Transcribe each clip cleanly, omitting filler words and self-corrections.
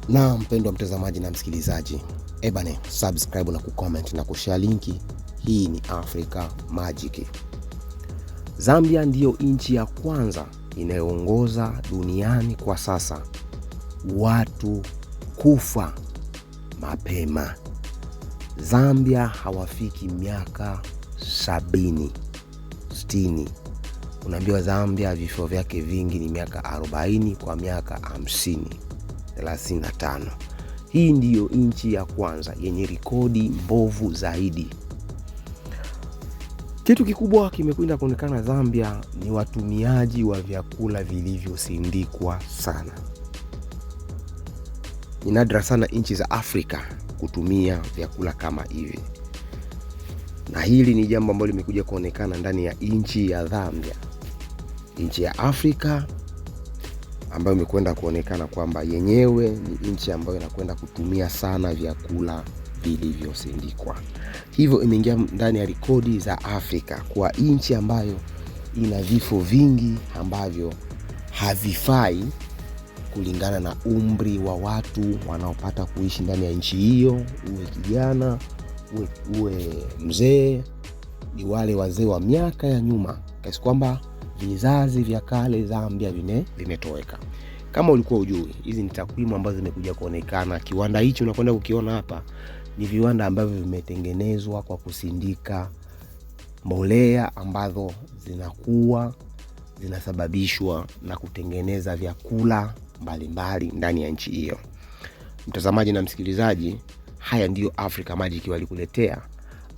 Na mpendwa mtazamaji na msikilizaji, subscribe na kucomment na kushare linki. Hii ni Africa Magic. Zambia ndiyo nchi ya kwanza inayoongoza duniani kwa sasa watu kufa mapema. Zambia hawafiki miaka 70, 60. Unaambiwa Zambia vifo vyake vingi ni miaka 40 kwa miaka 50, 35. Hii ndiyo nchi ya kwanza yenye rekodi mbovu zaidi. Kitu kikubwa kimekwenda kuonekana Zambia ni watumiaji wa vyakula vilivyosindikwa sana. Ni nadra sana nchi za Afrika kutumia vyakula kama hivi. Na hili ni jambo ambalo limekuja kuonekana ndani ya nchi ya Zambia. Nchi ya Afrika ambayo imekwenda kuonekana kwamba yenyewe ni nchi ambayo inakwenda kutumia sana vyakula vilivyosindikwa. Hivyo imeingia ndani ya rekodi za Afrika kwa nchi ambayo ina vifo vingi ambavyo havifai kulingana na umri wa watu wanaopata kuishi ndani ya nchi hiyo. Uwe kijana, uwe mzee, ni wale wazee wa miaka ya nyuma, kiasi kwamba vizazi vya kale Zambia vimetoweka. Kama ulikuwa ujui, hizi ni takwimu ambazo zimekuja kuonekana. Kiwanda hicho unakwenda kukiona hapa ni viwanda ambavyo vimetengenezwa kwa kusindika mbolea ambazo zinasababishwa na kutengeneza vyakula mbalimbali ndani ya nchi hiyo. Mtazamaji na msikilizaji, haya ndiyo Africa Magic walikuletea.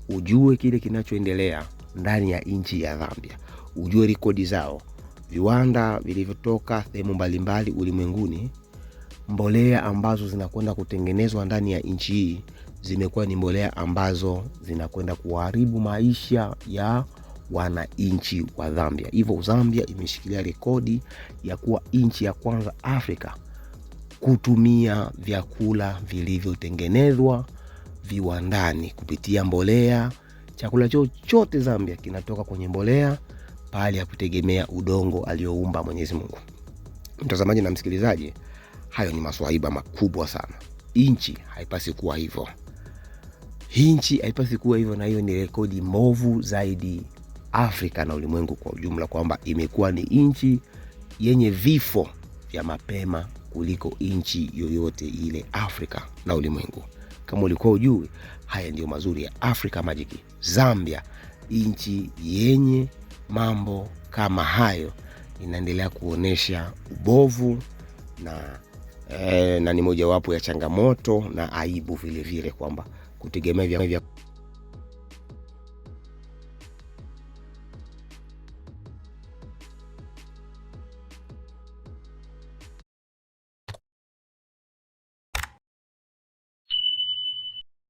Ujue kile kinachoendelea ndani ya nchi ya Zambia. Ujue rekodi zao, viwanda vilivyotoka sehemu mbalimbali ulimwenguni. Mbolea ambazo zinakwenda kutengenezwa ndani ya nchi hii zimekuwa ni mbolea ambazo zinakwenda kuharibu maisha ya wananchi wa Zambia. Hivyo Zambia imeshikilia rekodi ya kuwa nchi ya kwanza Afrika kutumia vyakula vilivyotengenezwa viwandani kupitia mbolea. Chakula chochote Zambia kinatoka kwenye mbolea, pale ya kutegemea udongo alioumba Mwenyezi Mungu. Mtazamaji na msikilizaji, hayo ni maswaiba makubwa sana. Nchi haipasi kuwa hivyo. Nchi haipasi kuwa hivyo, na hiyo ni rekodi mbovu zaidi Afrika na ulimwengu kwa ujumla, kwamba imekuwa ni nchi yenye vifo vya mapema kuliko nchi yoyote ile Afrika na ulimwengu. Kama ulikuwa ujui, haya ndio mazuri ya Africa Magic. Zambia, nchi yenye mambo kama hayo, inaendelea kuonesha ubovu na ni mojawapo ya changamoto na aibu vile vile, kwamba kutegemea